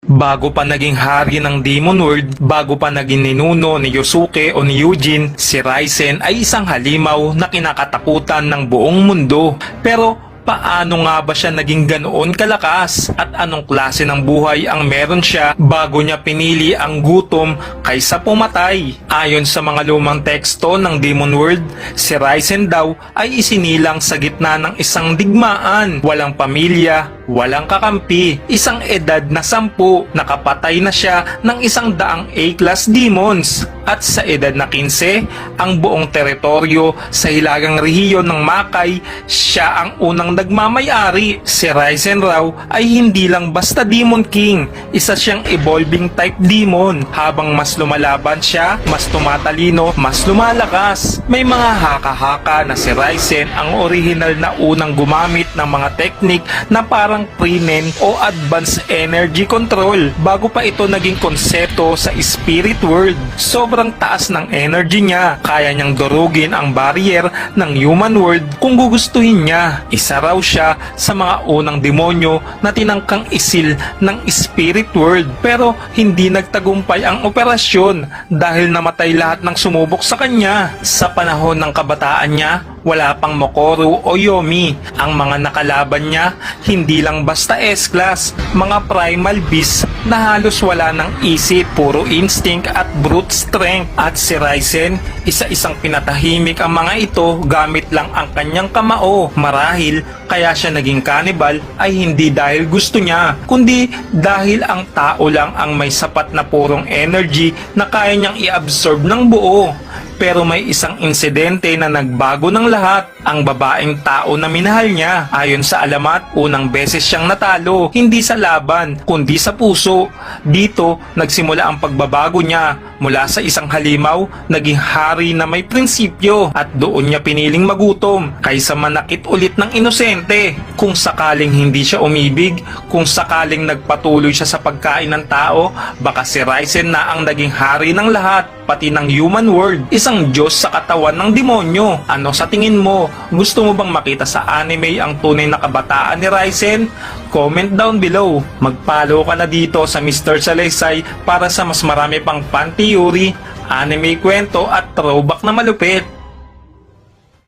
Bago pa naging hari ng Demon World, bago pa naging ninuno ni Yosuke o ni Eugene, si Raizen ay isang halimaw na kinakatakutan ng buong mundo. Pero paano nga ba siya naging ganoon kalakas at anong klase ng buhay ang meron siya bago niya pinili ang gutom kaysa pumatay? Ayon sa mga lumang teksto ng Demon World, si Raizen daw ay isinilang sa gitna ng isang digmaan, walang pamilya, walang kakampi, isang edad na 10, nakapatay na siya ng 100 A-class demons. At sa edad na 15, ang buong teritoryo sa hilagang rehiyon ng Makai, siya ang unang nagmamay-ari. Si Raizen raw ay hindi lang basta Demon King, isa siyang evolving type demon. Habang mas lumalaban siya, mas tumatalino, mas lumalakas. May mga haka-haka na si Raizen ang original na unang gumamit ng mga teknik na parang pre-nen o advanced energy control bago pa ito naging konsepto sa spirit world. Sobrang taas ng energy niya, kaya niyang durugin ang barrier ng human world kung gugustuhin niya. Isa raw siya sa mga unang demonyo na tinangkang isil ng spirit world, pero hindi nagtagumpay ang operasyon dahil namatay lahat ng sumubok sa kanya. Sa panahon ng kabataan niya, wala pang Mokoro o Yomi. Ang mga nakalaban niya, hindi lang basta S-class, mga primal beasts na halos wala ng isip, puro instinct at brute strength. At si Raizen, isa-isang pinatahimik ang mga ito gamit lang ang kanyang kamao. Marahil kaya siya naging cannibal ay hindi dahil gusto niya, kundi dahil ang tao lang ang may sapat na purong energy na kaya niyang i-absorb ng buo. Pero may isang insidente na nagbago ng lahat. Ang babaeng tao na minahal niya. Ayon sa alamat, unang beses siyang natalo, hindi sa laban, kundi sa puso. Dito, nagsimula ang pagbabago niya. Mula sa isang halimaw, naging hari na may prinsipyo. At doon niya piniling magutom, kaysa manakit ulit ng inosente. Kung sakaling hindi siya umibig, kung sakaling nagpatuloy siya sa pagkain ng tao, baka si Raizen na ang naging hari ng lahat, pati ng human world. Isang Diyos sa katawan ng demonyo. Ano sa tingin mo? Gusto mo bang makita sa anime ang tunay na kabataan ni Raizen? Comment down below. Mag-follow ka na dito sa Mr. Salaysay para sa mas marami pang fan theory, anime kwento at throwback na malupit.